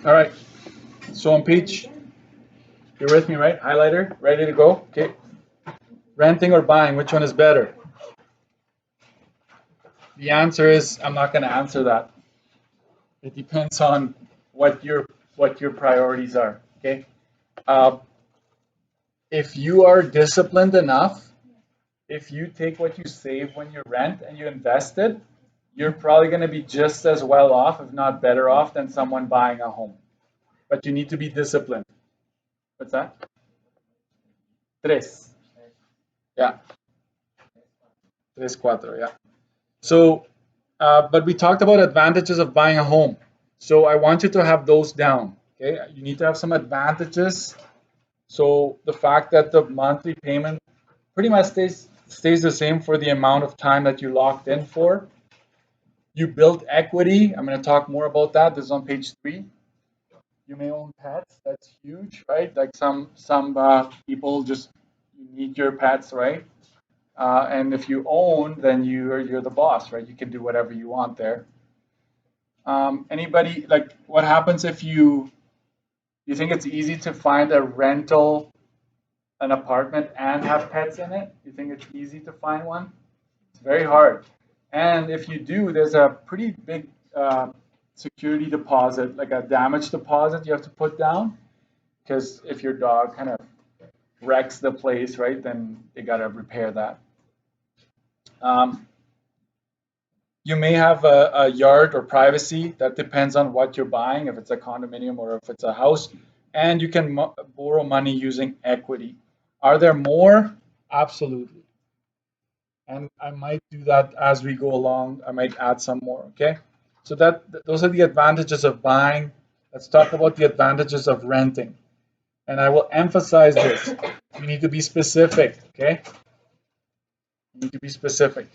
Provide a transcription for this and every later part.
All right. So on page, you're with me, right? Highlighter, ready to go? Okay. Renting or buying, which one is better? The answer is I'm not going to answer that. It depends on what your priorities are. Okay. Uh, if you are disciplined enough, if you take what you save when you rent and you invest it, you're probably going to be just as well off, if not better off, than someone buying a home. But you need to be disciplined. What's that? Tres. Yeah. Tres, cuatro. Yeah. So, but we talked about advantages of buying a home. So I want you to have those down. Okay. You need to have some advantages. So the fact that the monthly payment pretty much stays the same for the amount of time that you locked in for. You build equity. I'm going to talk more about that. This is on page 3. You may own pets. That's huge, right? Like some people just need your pets, right? And if you own, then you're the boss, right? You can do whatever you want there. Anybody like what happens if you think it's easy to find a rental, an apartment, and have pets in it? You think it's easy to find one? It's very hard. And if you do, there's a pretty big security deposit, like a damage deposit you have to put down. Because if your dog kind of wrecks the place, right, then they got to repair that. Um, you may have a yard or privacy. That depends on what you're buying, if it's a condominium or if it's a house. And you can borrow money using equity. Are there more? Absolutely. And I might do that as we go along. I might add some more, okay? So those are the advantages of buying. Let's talk about the advantages of renting. And I will emphasize this. You need to be specific, okay? You need to be specific.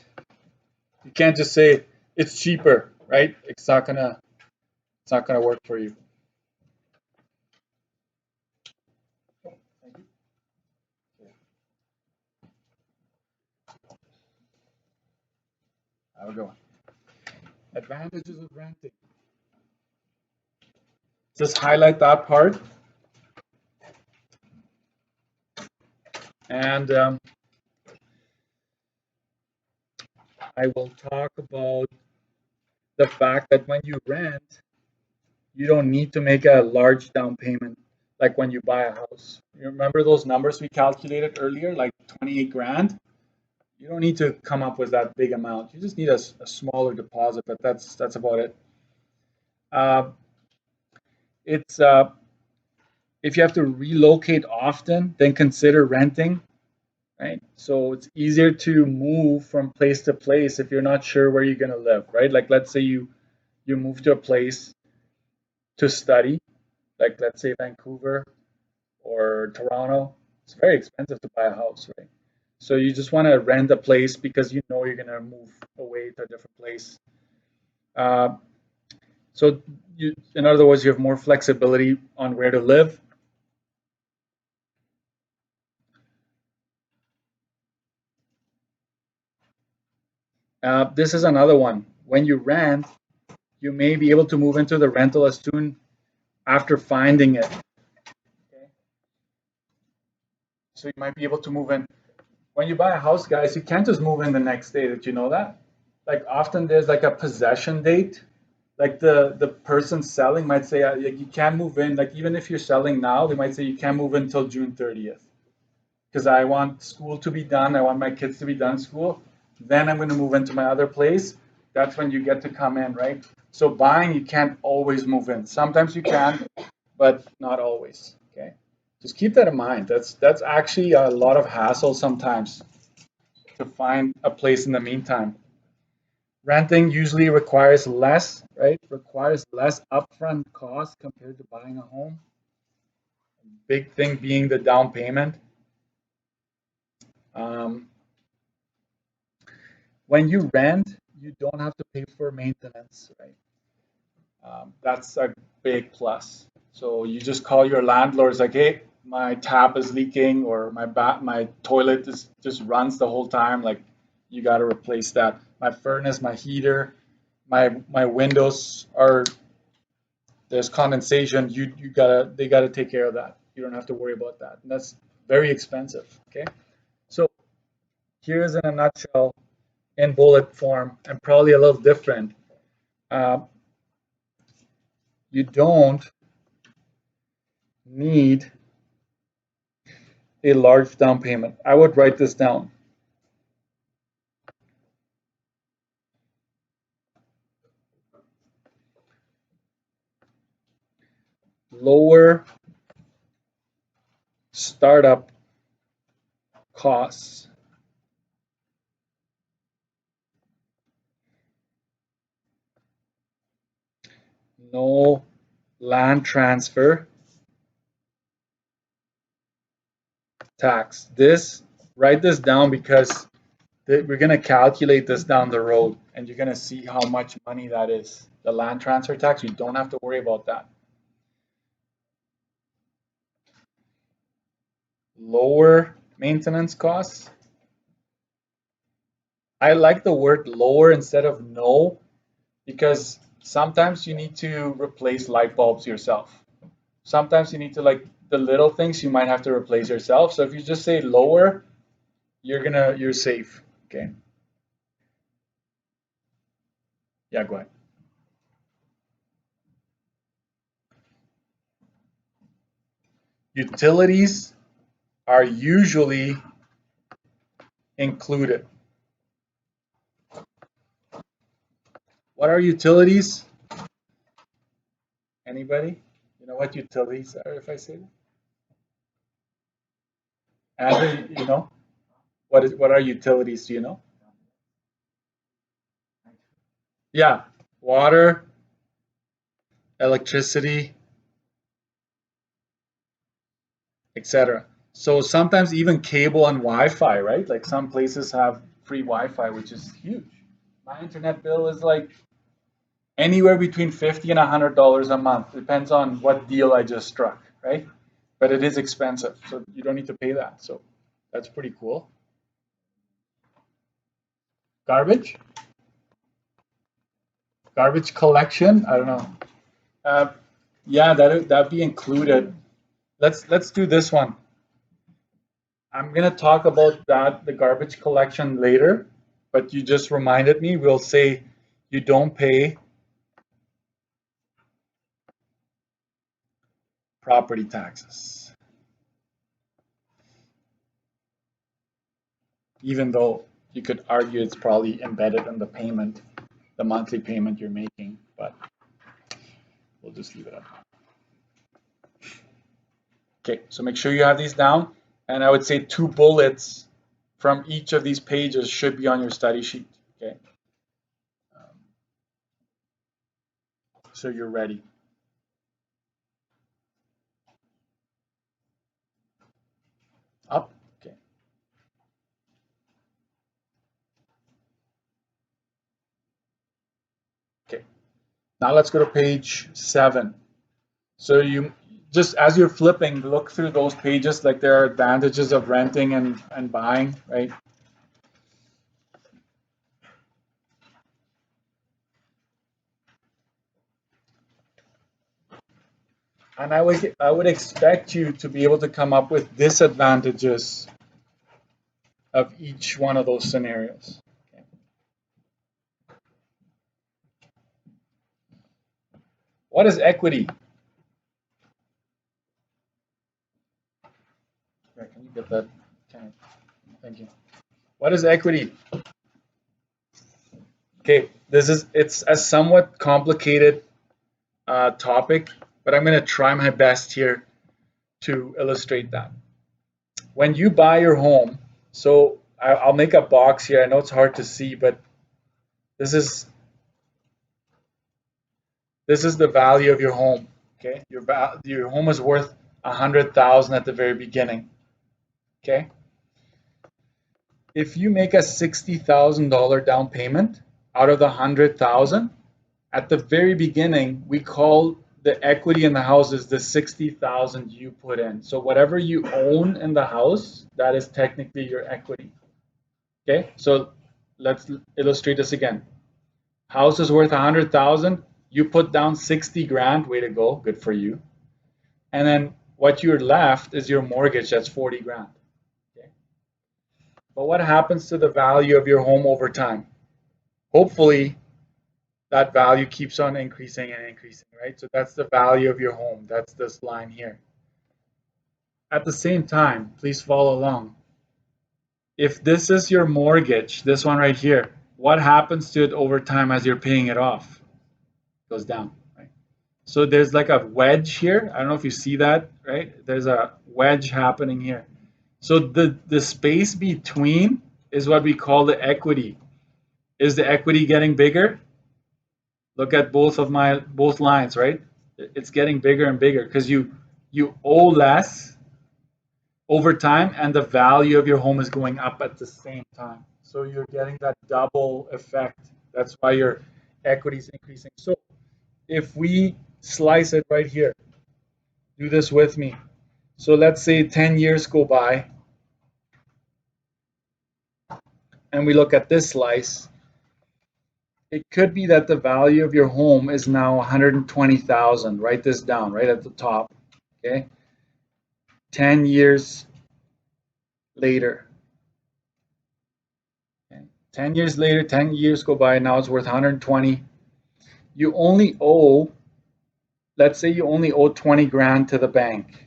You can't just say it's cheaper, right? It's not gonna work for you. Thank you. Have a good one. Advantages of renting. Just highlight that part. And I will talk about the fact that when you rent, you don't need to make a large down payment like when you buy a house. You remember those numbers we calculated earlier, like 28 grand? You don't need to come up with that big amount. You just need a smaller deposit, but that's about it. Uh, it's if you have to relocate often, then consider renting, right? So it's easier to move from place to place if you're not sure where you're gonna live, right? Like let's say you move to a place to study, like let's say Vancouver or Toronto. It's very expensive to buy a house, right? So you just want to rent a place because you know you're gonna move away to a different place. Uh, so in other words, you have more flexibility on where to live. This is another one. When you rent, you may be able to move into the rental as soon after finding it. Okay. So you might be able to move in. When you buy a house, guys, you can't just move in the next day. Did you know that? Like often there's like a possession date. Like the person selling might say like you can't move in. Like even if you're selling now, they might say you can't move in until June 30th because I want school to be done. I want my kids to be done school. Then I'm going to move into my other place. That's when you get to come in, right? So buying, you can't always move in. Sometimes you can, but not always. Okay, just keep that in mind. That's actually a lot of hassle sometimes to find a place in the meantime. Renting usually requires less, right? Requires less upfront cost compared to buying a home. Big thing being the down payment. Um, when you rent, you don't have to pay for maintenance, right? That's a big plus. So you just call your landlord, it's like, hey, my tap is leaking or my toilet just runs the whole time. Like you got to replace that. My furnace, my heater, my windows are there's condensation, they gotta take care of that. You don't have to worry about that. And that's very expensive. Okay, so here's in a nutshell, in bullet form, and probably a little different. You don't need a large down payment. I would write this down. Lower startup costs. No land transfer tax. Write this down because we're going to calculate this down the road and you're going to see how much money that is. The land transfer tax, you don't have to worry about that. Lower maintenance costs. I like the word lower instead of no because sometimes you need to replace light bulbs yourself. Sometimes you need to, like, the little things you might have to replace yourself. So if you just say lower, you're safe. Okay. Yeah, go ahead. Utilities are usually included. What are utilities? Anybody? You know what utilities are if I say that? Andrew, you know? What are utilities? Do you know? Yeah. Water, electricity, etc. So sometimes even cable and Wi-Fi, right? Like some places have free Wi-Fi, which is huge. My internet bill is like anywhere between $50 and $100 a month. Depends on what deal I just struck, right? But it is expensive, so you don't need to pay that. So that's pretty cool. Garbage? Garbage collection? I don't know. Yeah, that'd be included. Let's do this one. I'm gonna talk about the garbage collection later, but you just reminded me. We'll say you don't pay property taxes, even though you could argue it's probably embedded in the payment, the monthly payment you're making, but we'll just leave it at that. Okay, so make sure you have these down, and I would say 2 bullets from each of these pages should be on your study sheet. Okay, so you're ready. Up. Okay. Okay. Now let's go to page 7. So you just, as you're flipping, look through those pages, like there are advantages of renting and buying, right? And I would expect you to be able to come up with disadvantages of each one of those scenarios. Okay. What is equity? Yeah, can you get that? Okay. Thank you. What is equity? Okay, it's a somewhat complicated topic, but I'm going to try my best here to illustrate that. When you buy your home, so I'll make a box here. I know it's hard to see, but this is the value of your home. Okay, your home is worth 100,000 at the very beginning. Okay, if you make a $60,000 down payment out of the 100,000, at the very beginning, we call the equity in the house is the 60,000 you put in. So whatever you own in the house, that is technically your equity. Okay, so let's illustrate this again. House is worth 100,000. You put down 60 grand, way to go, good for you. And then what you're left is your mortgage, that's 40 grand. Okay. But what happens to the value of your home over time? Hopefully, that value keeps on increasing and increasing, right? So that's the value of your home. That's this line here. At the same time, please follow along. If this is your mortgage, this one right here, what happens to it over time as you're paying it off? It goes down, right? So there's like a wedge here. I don't know if you see that, right? There's a wedge happening here. So the space between is what we call the equity. Is the equity getting bigger? Look at both lines, right? It's getting bigger and bigger because you owe less over time and the value of your home is going up at the same time. So you're getting that double effect. That's why your equity is increasing. So if we slice it right here, do this with me. So let's say 10 years go by and we look at this slice. It could be that the value of your home is now 120,000. Write this down right at the top. Okay. 10 years later. Okay. 10 years later, 10 years go by, now it's worth 120. You only owe, let's say you only owe 20 grand to the bank.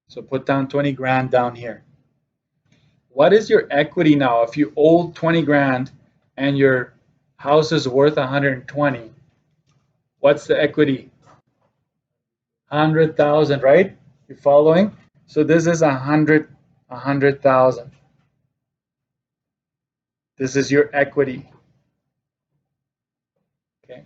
So put down 20 grand down here. What is your equity now? If you owe 20 grand and your house is worth 120, what's the equity? 100,000, right? You following? So this is 100,000. This is your equity. Okay.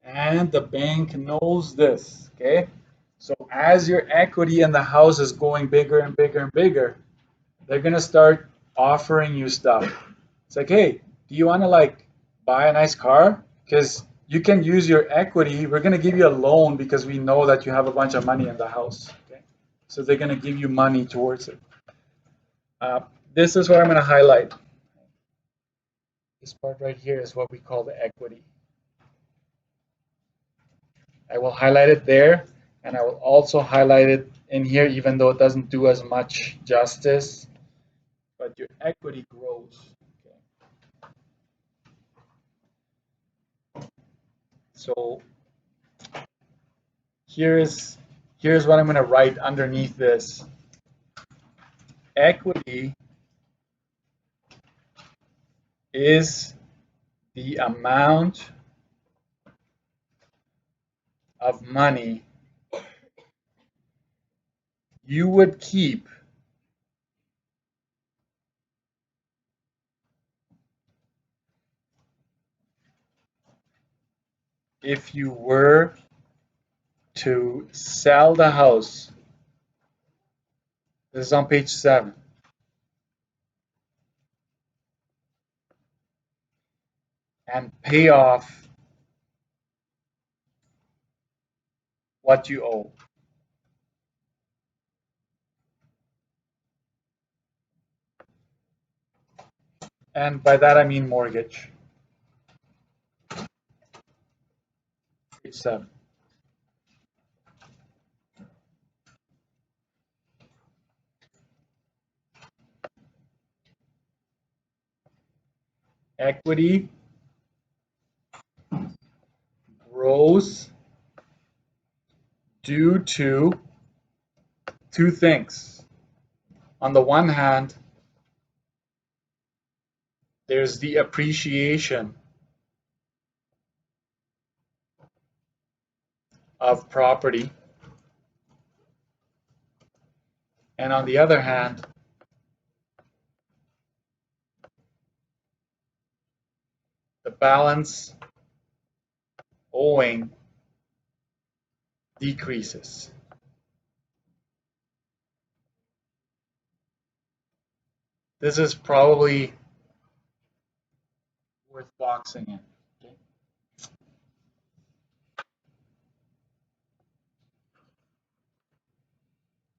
And the bank knows this. Okay. So as your equity in the house is going bigger and bigger and bigger, they're gonna start offering you stuff. It's like, hey, do you want to like buy a nice car? Because you can use your equity. We're gonna give you a loan because we know that you have a bunch of money in the house. Okay, so they're gonna give you money towards it. This is what I'm gonna highlight. This part right here is what we call the equity. I will highlight it there, and I will also highlight it in here, even though it doesn't do as much justice. But your equity grows. Okay. So here's what I'm going to write underneath this. Equity is the amount of money you would keep if you were to sell the house. This is on page 7. And pay off what you owe. And by that I mean mortgage. Page 7. Equity grows due to two things. On the one hand, there's the appreciation of property. And on the other hand, the balance owing decreases. This is probably worth boxing in. Okay.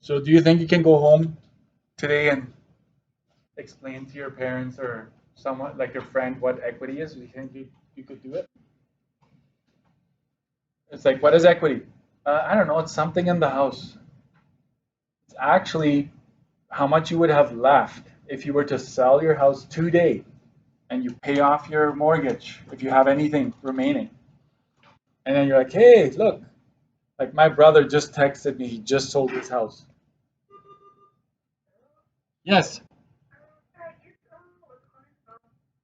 So do you think you can go home today and explain to your parents or someone like your friend what equity is? Do you think you could do it? It's like, what is equity? I don't know. It's something in the house. It's actually how much you would have left if you were to sell your house today and you pay off your mortgage if you have anything remaining. And then you're like, hey, look, like my brother just texted me, he just sold his house. Yes,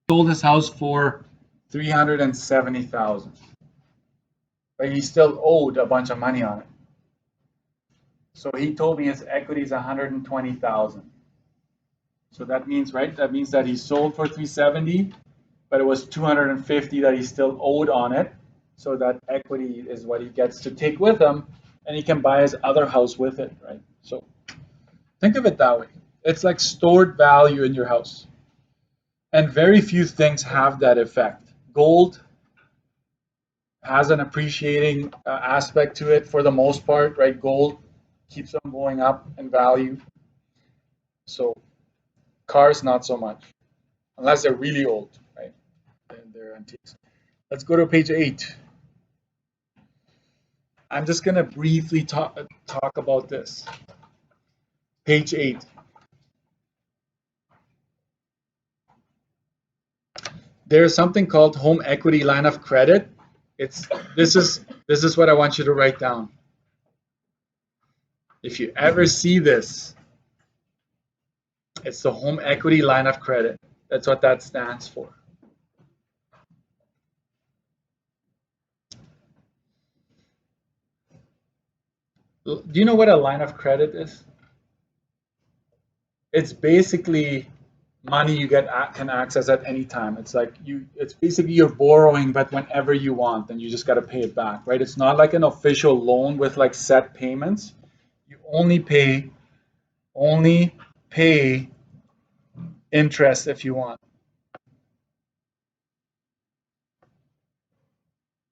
sold his house for 370,000, but he still owed a bunch of money on it. So he told me his equity is 120,000. So that means, right? That means that he sold for 370, but it was 250 that he still owed on it. So that equity is what he gets to take with him, and he can buy his other house with it, right? So think of it that way. It's like stored value in your house. And very few things have that effect. Gold has an appreciating aspect to it for the most part, right? Gold keeps on going up in value. So cars, not so much, unless they're really old, right? Then they're antiques. Let's go to page 8. I'm just going to briefly talk about this. Page 8. There's something called home equity line of credit. This is what I want you to write down. If you ever see this, it's the home equity line of credit. That's what that stands for. Do you know what a line of credit is? It's basically money you can access at any time. It's like it's basically you're borrowing, but whenever you want, and you just got to pay it back, right? It's not like an official loan with like set payments. You only pay interest if you want.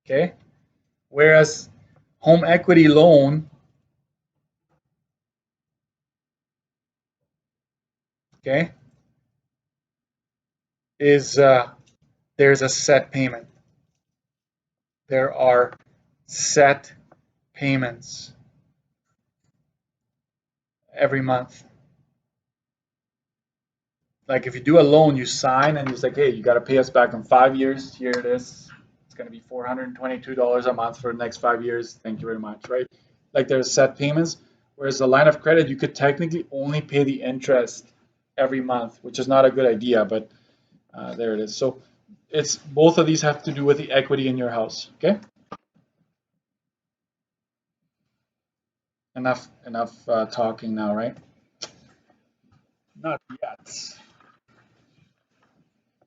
Okay. Whereas home equity loan, okay, is there's a set payment. There are set payments every month. Like if you do a loan, you sign and it's like, hey, you got to pay us back in 5 years. Here it is. It's going to be $422 a month for the next 5 years. Thank you very much, right? Like there's set payments. Whereas the line of credit, you could technically only pay the interest every month, which is not a good idea, but there it is. So it's both of these have to do with the equity in your house. Okay. Enough talking now, right? Not yet.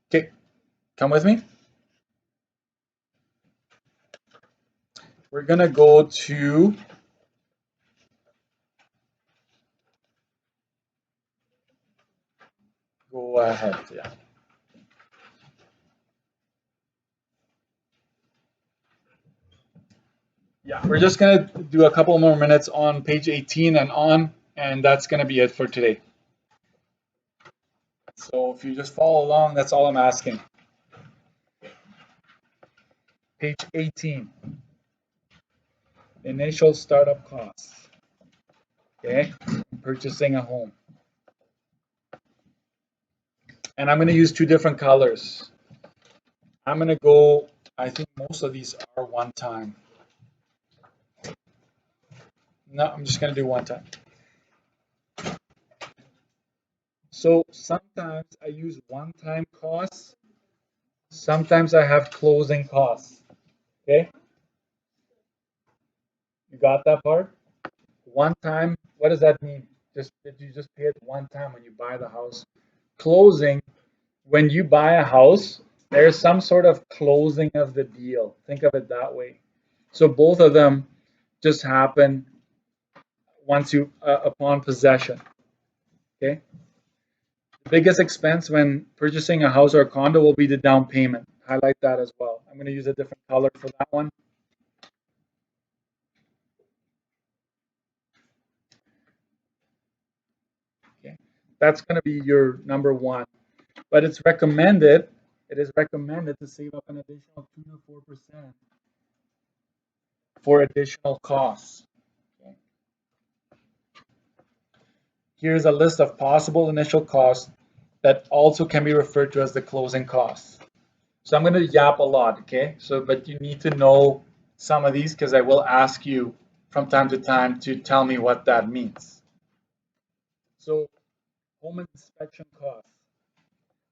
Okay, come with me. We're gonna go to go ahead. Yeah. Yeah, we're just gonna do a couple more minutes on page 18 and on, and that's gonna be it for today. So if you just follow along, that's all I'm asking. Page 18, initial startup costs. Okay, purchasing a home. And I'm gonna use two different colors. I'm gonna go, I think most of these are one time. No, I'm just gonna do one time. So sometimes I use one-time costs. Sometimes I have closing costs. Okay, you got that part? One time, what does that mean? Just that you just pay it one time when you buy the house. Closing, when you buy a house, there's some sort of closing of the deal. Think of it that way. So both of them just happen once you upon possession. Okay. The biggest expense when purchasing a house or a condo will be the down payment. Highlight that as well. I'm going to use a different color for that one. Okay. That's going to be your number one. But it's recommended, it is recommended to save up an additional 2 to 4% for additional costs. Okay. Here's a list of possible initial costs that also can be referred to as the closing costs. So I'm going to yap a lot, okay? So, but you need to know some of these because I will ask you from time to time to tell me what that means. So, home inspection costs.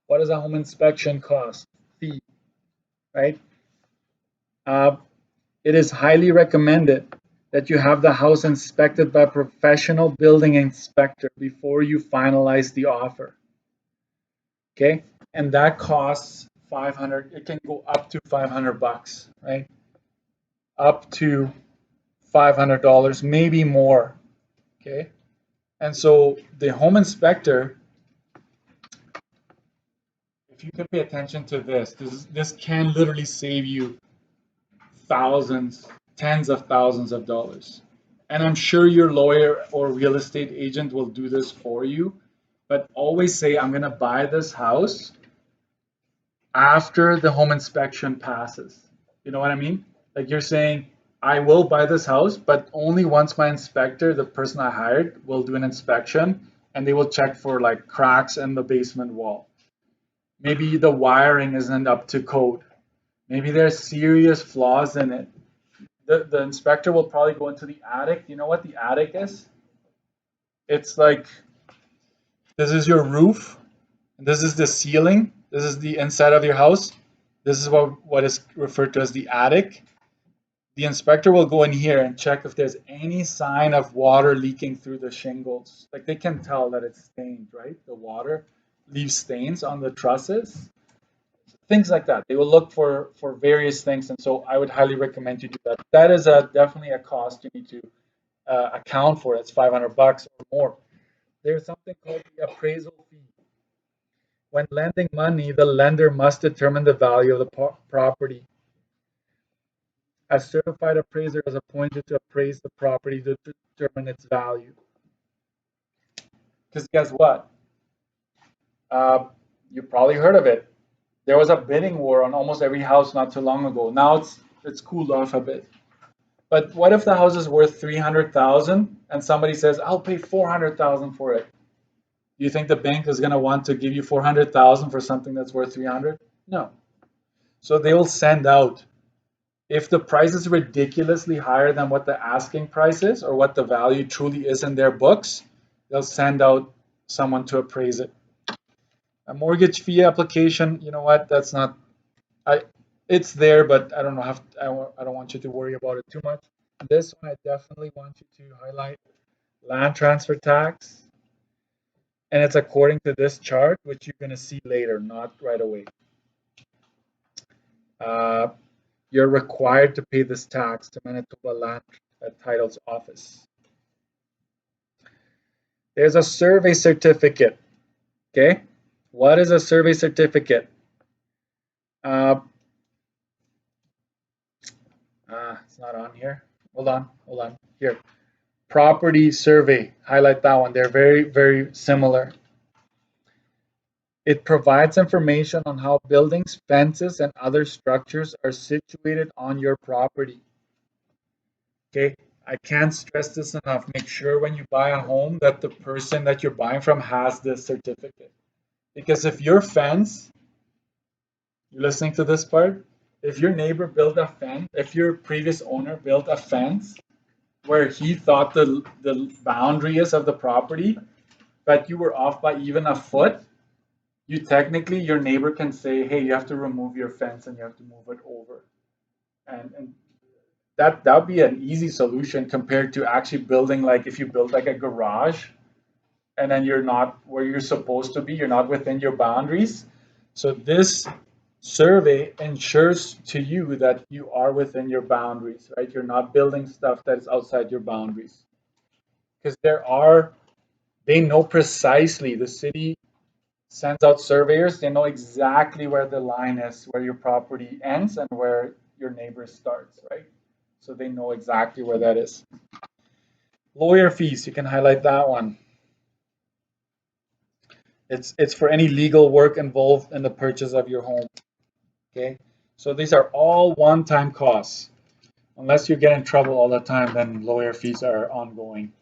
What is a home inspection cost? Fee, right? It is highly recommended that you have the house inspected by a professional building inspector before you finalize the offer. Okay, and that costs 500. It can go up to 500 bucks, right? Up to $500, maybe more. Okay, and so the home inspector, if you can pay attention to this can literally save you thousands, tens of thousands of dollars. And I'm sure your lawyer or real estate agent will do this for you, but always say, I'm going to buy this house after the home inspection passes. You know what I mean? Like you're saying, I will buy this house, but only once my inspector, the person I hired, will do an inspection and they will check for like cracks in the basement wall. Maybe the wiring isn't up to code. Maybe there's serious flaws in it. The inspector will probably go into the attic. You know what the attic is? It's like this is your roof, and this is the ceiling, this is the inside of your house. This is what is referred to as the attic. The inspector will go in here and check if there's any sign of water leaking through the shingles. Like they can tell that it's stained, right? The water leaves stains on the trusses. Things like that. They will look for various things, and so I would highly recommend you do that. That is definitely a cost you need to account for. It's 500 bucks or more. There's something called the appraisal fee. When lending money, the lender must determine the value of the property. A certified appraiser is appointed to appraise the property to determine its value. Because guess what? You probably heard of it. There was a bidding war on almost every house not too long ago. Now it's cooled off a bit. But what if the house is worth 300,000 and somebody says, I'll pay 400,000 for it? Do you think the bank is going to want to give you 400,000 for something that's worth 300? No. So they will send out, if the price is ridiculously higher than what the asking price is or what the value truly is in their books, they'll send out someone to appraise it. A mortgage fee application, you know what? That's not, it's there, but I don't know. I don't want you to worry about it too much. This one, I definitely want you to highlight land transfer tax. And it's according to this chart, which you're going to see later, not right away. You're required to pay this tax to Manitoba Land Titles Office. There's a survey certificate. Okay, what is a survey certificate? It's not on here. Hold on. Here, property survey. Highlight that one. They're very, very similar. It provides information on how buildings, fences, and other structures are situated on your property. Okay, I can't stress this enough. Make sure when you buy a home that the person that you're buying from has this certificate. Because if your fence, you're listening to this part, if your neighbor built a fence, if your previous owner built a fence where he thought the boundary is of the property, but you were off by even a foot, you technically, your neighbor can say, hey, you have to remove your fence and you have to move it over. And that would be an easy solution compared to actually building, like if you build like a garage and then you're not where you're supposed to be, you're not within your boundaries. So this survey ensures to you that you are within your boundaries, right? You're not building stuff that is outside your boundaries. Because they know precisely, the city sends out surveyors, they know exactly where the line is, where your property ends and where your neighbor starts, right? So they know exactly where that is. Lawyer fees, you can highlight that one. It's for any legal work involved in the purchase of your home. Okay, so these are all one-time costs. Unless you get in trouble all the time, then lawyer fees are ongoing.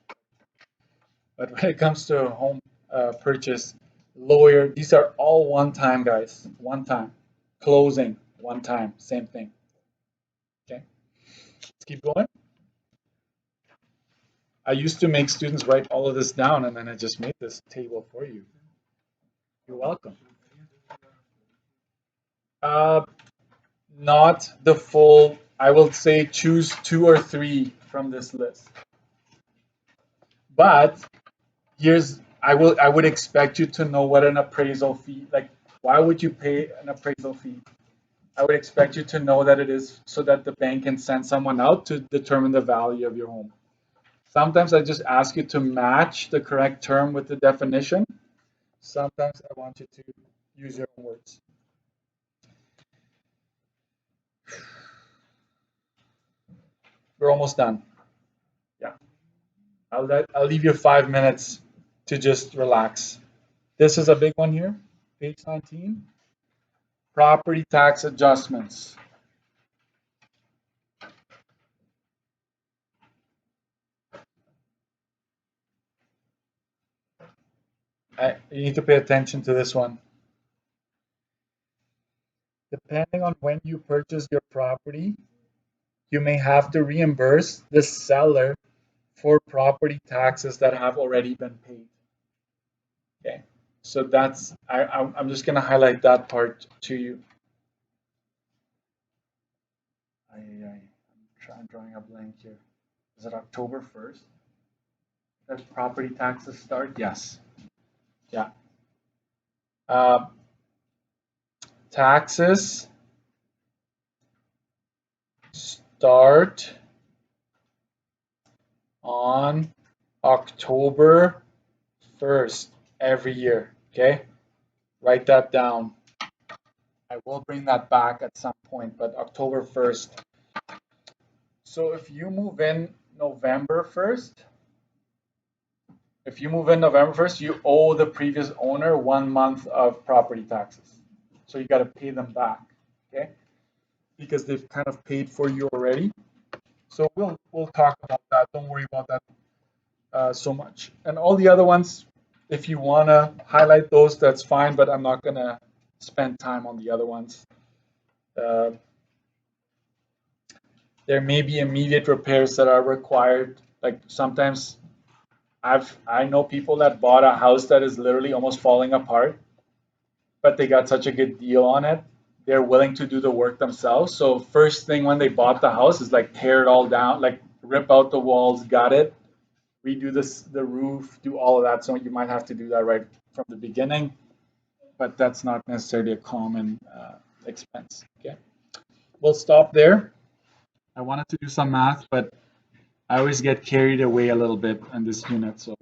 But when it comes to home purchase, lawyer, these are all one time, guys. One time. Closing, one time, same thing. Okay, let's keep going. I used to make students write all of this down, and then I just made this table for you. You're welcome. Uh, Not the full, I will say choose 2 or 3 from this list. But I would expect you to know what an appraisal fee, like why would you pay an appraisal fee? I would expect you to know that it is so that the bank can send someone out to determine the value of your home. Sometimes I just ask you to match the correct term with the definition. Sometimes I want you to use your own words. We're almost done. Yeah. I'll leave you 5 minutes to just relax. This is a big one here. Page 19. Property tax adjustments. You need to pay attention to this one. Depending on when you purchase your property, you may have to reimburse the seller for property taxes that have already been paid. Okay, so I'm just going to highlight that part to you. I'm drawing a blank here. Is it October 1st that property taxes start? Yes. Yeah. Uh, Taxes start on October 1st every year. Okay, write that down. I will bring that back at some point, but October 1st. So if you move in November 1st, you owe the previous owner 1 month of property taxes. So you got to pay them back, okay? Because they've kind of paid for you already. So we'll talk about that. Don't worry about that so much. And all the other ones, if you want to highlight those, that's fine, but I'm not going to spend time on the other ones. There may be immediate repairs that are required. Like sometimes I know people that bought a house that is literally almost falling apart, but they got such a good deal on it. They're willing to do the work themselves. So first thing when they bought the house is like tear it all down, like rip out the walls, gut it, redo the roof, do all of that. So you might have to do that right from the beginning, but that's not necessarily a common expense. Okay, we'll stop there. I wanted to do some math, but I always get carried away a little bit in this unit, so